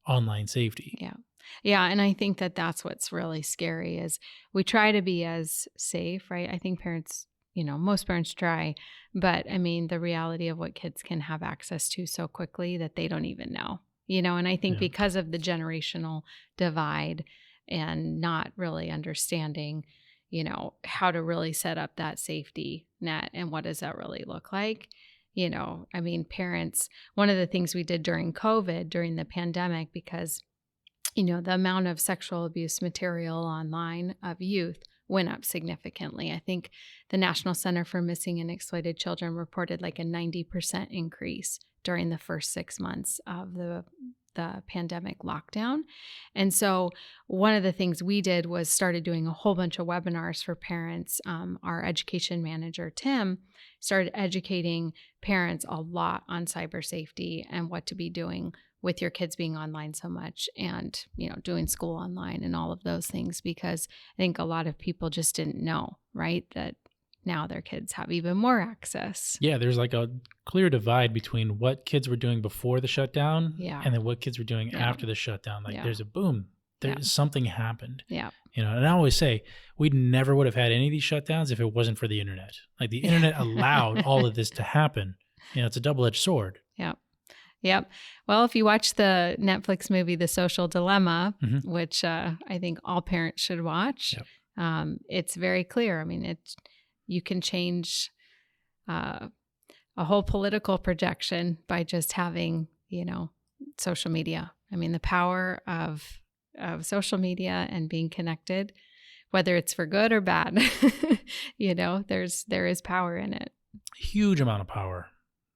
online safety. Yeah. And I think that that's what's really scary is we try to be as safe, right? I think parents, most parents try, but the reality of what kids can have access to so quickly that they don't even know, and I think because of the generational divide and not really understanding, how to really set up that safety net and what does that really look like? Parents, one of the things we did during COVID, during the pandemic, because, the amount of sexual abuse material online of youth went up significantly. I think the National Center for Missing and Exploited Children reported a 90% increase during the first 6 months of the pandemic lockdown. And so one of the things we did was started doing a whole bunch of webinars for parents. Our education manager, Tim, started educating parents a lot on cyber safety and what to be doing with your kids being online so much and, doing school online and all of those things, because I think a lot of people just didn't know, right, that now their kids have even more access. Yeah, there's a clear divide between what kids were doing before the shutdown and then what kids were doing after the shutdown. There's a boom. Something happened. Yeah. And I always say we never would have had any of these shutdowns if it wasn't for the internet. The internet allowed all of this to happen. It's a double-edged sword. Yep. Well, if you watch the Netflix movie, The Social Dilemma, which I think all parents should watch, it's very clear. You can change a whole political projection by just having, social media. The power of social media and being connected, whether it's for good or bad, there is power in it. Huge amount of power.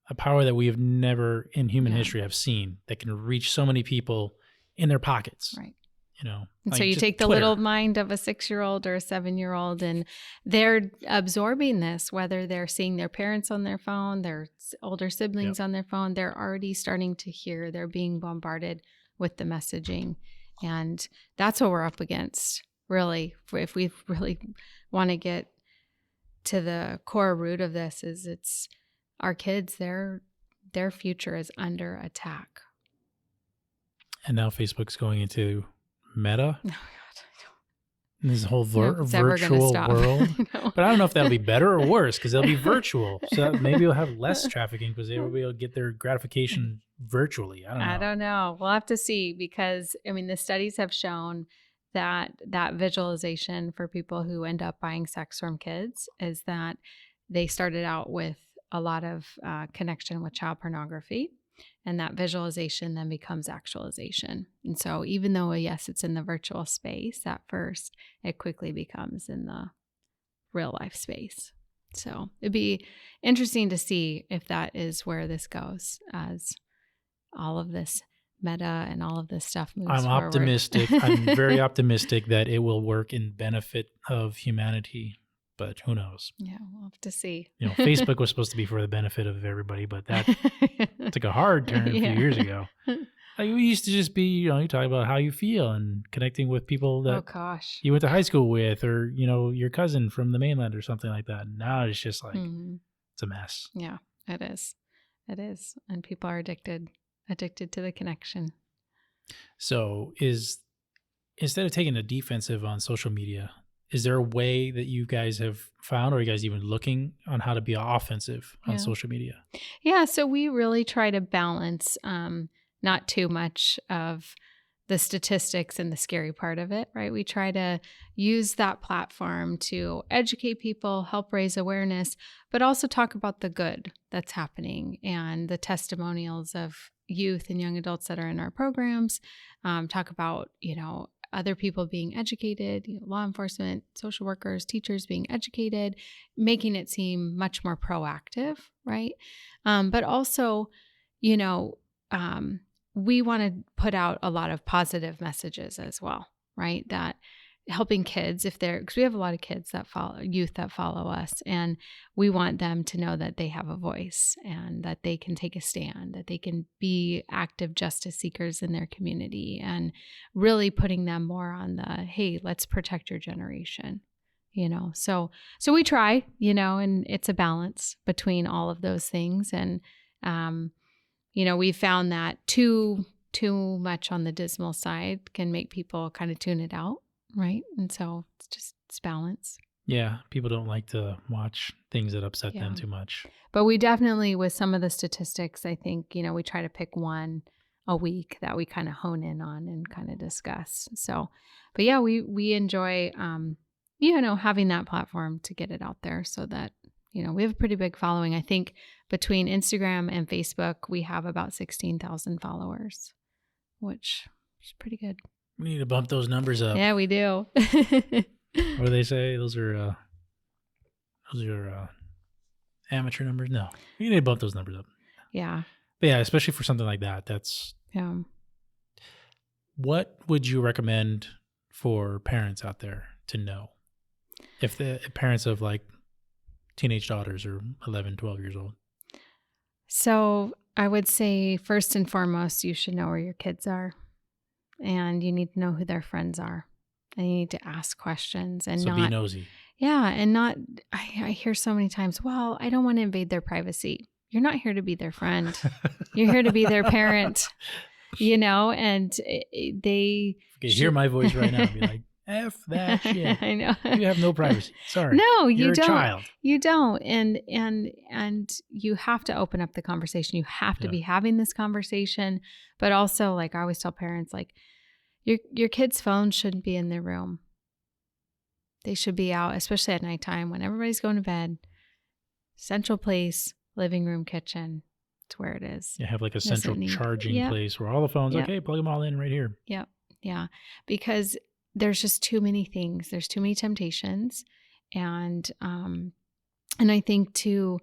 a power that we have never in human Yeah. history have seen, that can reach so many people in their pockets. Right. You know, And like so you just take the Twitter. little mind of a 6-year-old or a 7-year-old, and they're absorbing this, whether they're seeing their parents on their phone, their older siblings on their phone, they're already starting to hear, they're being bombarded with the messaging. And that's what we're up against, really. If we really want to get to the core root of this, is it's our kids, their future is under attack. And now Facebook's going into Meta. Oh, God. And this whole It's ever gonna virtual stop. world. No. But I don't know if that'll be better or worse, because they'll be virtual. So maybe we'll have less trafficking because they will be able to get their gratification virtually. I don't know. We'll have to see, because I mean, the studies have shown that visualization for people who end up buying sex from kids is that they started out with a lot of connection with child pornography, and that visualization then becomes actualization. And so even though, yes, it's in the virtual space at first, it quickly becomes in the real life space. So it'd be interesting to see if that is where this goes, as all of this meta and all of this stuff moves I'm forward. optimistic. I'm very optimistic that it will work in benefit of humanity, but who knows? Yeah, we'll have to see. You know, Facebook was supposed to be for the benefit of everybody, but that took a hard turn a few years ago. Like, we used to just be, you know, you talk about how you feel and connecting with people that Oh gosh. you went to high school with, or, you know, your cousin from the mainland or something like that. Now it's just like, it's a mess. Yeah, it is. It is. And people are addicted to the connection. So instead of taking a defensive on social media, is there a way that you guys have found, or are you guys even looking on how to be offensive on social media? Yeah, so we really try to balance not too much of the statistics and the scary part of it, right? We try to use that platform to educate people, help raise awareness, but also talk about the good that's happening and the testimonials of youth and young adults that are in our programs. Talk about, you know, other people being educated, you know, law enforcement, social workers, teachers being educated, making it seem much more proactive, right? But also, you know, we want to put out a lot of positive messages as well, right? That helping kids, because we have a lot of kids that youth that follow us, and we want them to know that they have a voice and that they can take a stand, that they can be active justice seekers in their community, and really putting them more on the, hey, let's protect your generation, you know? So we try, you know, and it's a balance between all of those things. And, you know, we found that too much on the dismal side can make people kind of tune it out. Right. And so it's balance. Yeah. People don't like to watch things that upset them too much. But we definitely, with some of the statistics, I think, you know, we try to pick one a week that we kind of hone in on and kind of discuss. So, but yeah, we enjoy, you know, having that platform to get it out there so that, you know, we have a pretty big following. I think between Instagram and Facebook, we have about 16,000 followers, which is pretty good. We need to bump those numbers up. Yeah, we do. What do they say? Those are amateur numbers. No, you need to bump those numbers up. Yeah. But yeah, especially for something like that. What would you recommend for parents out there to know? If the parents of like teenage daughters are 11, 12 years old. So I would say first and foremost, you should know where your kids are. And you need to know who their friends are. And you need to ask questions and be nosy. Yeah. And not, I hear so many times, well, I don't want to invade their privacy. You're not here to be their friend. You're here to be their parent, you know, and they hear my voice right now and be like, F that shit. I know. You have no privacy. Sorry. No, you You're don't. A child. You don't. And you have to open up the conversation. You have to be having this conversation. But also, like I always tell parents, like your kids' phones shouldn't be in their room. They should be out, especially at nighttime when everybody's going to bed. Central place, living room, kitchen. It's where it is. You have like a central charging place where all the phones, okay, plug them all in right here. Yep. Yeah. Because there's just too many things. There's too many temptations. And I think too,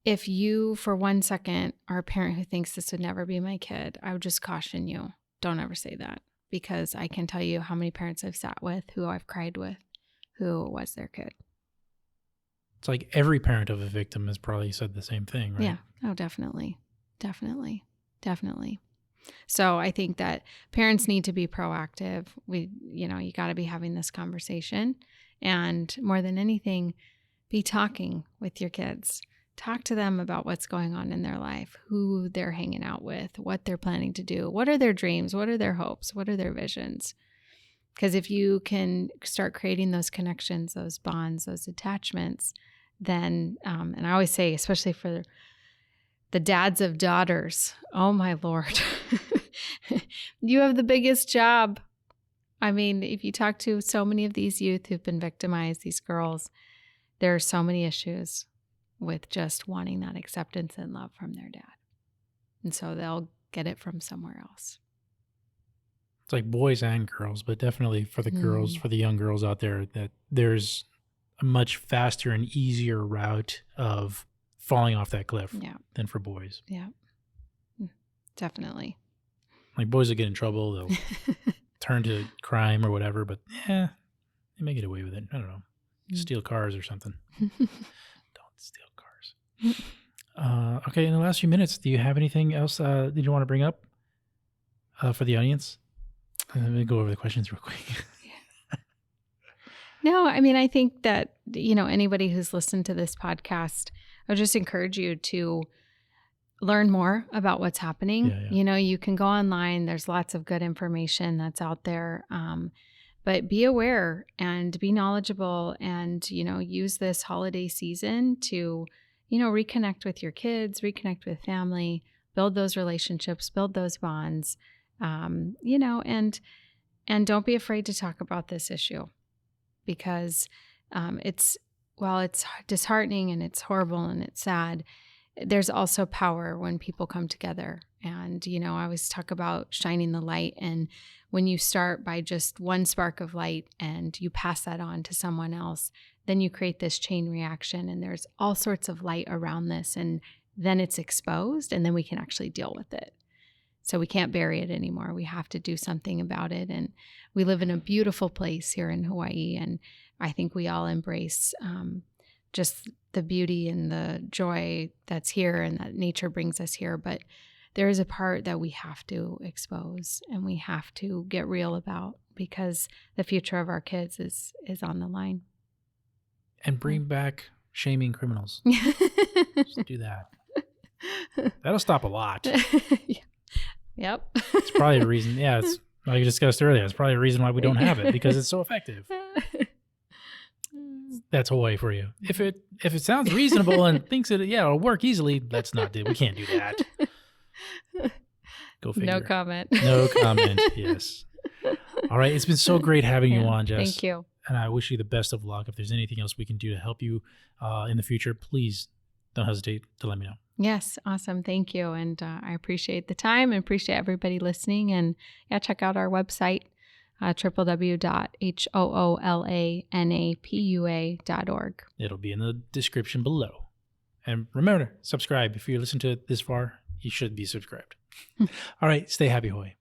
if you, for 1 second, are a parent who thinks this would never be my kid, I would just caution you, don't ever say that, because I can tell you how many parents I've sat with, who I've cried with, who was their kid. It's like every parent of a victim has probably said the same thing, right? Yeah. Oh, definitely. Definitely. Definitely. So I think that parents need to be proactive. You got to be having this conversation, and more than anything, be talking with your kids. Talk to them about what's going on in their life, who they're hanging out with, what they're planning to do, what are their dreams, what are their hopes, what are their visions. Because if you can start creating those connections, those bonds, those attachments, then, and I always say, especially for the dads of daughters, oh my Lord, you have the biggest job. I mean, if you talk to so many of these youth who've been victimized, these girls, there are so many issues with just wanting that acceptance and love from their dad. And so they'll get it from somewhere else. It's like boys and girls, but definitely for the girls, for the young girls out there, that there's a much faster and easier route of falling off that cliff than for boys. Yeah, definitely. Like boys will get in trouble, they'll turn to crime or whatever, but they may get away with it. I don't know. Steal cars or something. Don't steal cars. Okay, in the last few minutes, do you have anything else that you want to bring up for the audience? Let me go over the questions real quick. No, I mean, I think that, anybody who's listened to this podcast, I'll just encourage you to learn more about what's happening. Yeah. You can go online. There's lots of good information that's out there. But be aware and be knowledgeable, and, use this holiday season to, reconnect with your kids, reconnect with family, build those relationships, build those bonds, and don't be afraid to talk about this issue, because while it's disheartening and it's horrible and it's sad, there's also power when people come together. And, I always talk about shining the light. And when you start by just one spark of light and you pass that on to someone else, then you create this chain reaction, and there's all sorts of light around this. And then it's exposed, and then we can actually deal with it. So we can't bury it anymore. We have to do something about it. And we live in a beautiful place here in Hawaii. And I think we all embrace just the beauty and the joy that's here and that nature brings us here. But there is a part that we have to expose and we have to get real about, because the future of our kids is on the line. And bring back shaming criminals. Just do that. That'll stop a lot. Yep. It's probably the reason. Yeah, it's like you discussed earlier. It's probably the reason why we don't have it, because it's so effective. That's Hawaii for you. If it sounds reasonable and thinks it'll work easily, let's not do. We can't do that. Go figure. No comment. No comment. Yes. All right. It's been so great having you on, Jess. Thank you. And I wish you the best of luck. If there's anything else we can do to help you in the future, please don't hesitate to let me know. Yes. Awesome. Thank you. And I appreciate the time and appreciate everybody listening. And check out our website, www.hoolanapua.org. It'll be in the description below. And remember, subscribe. If you listen to it this far, you should be subscribed. All right. Stay happy, Hawaii.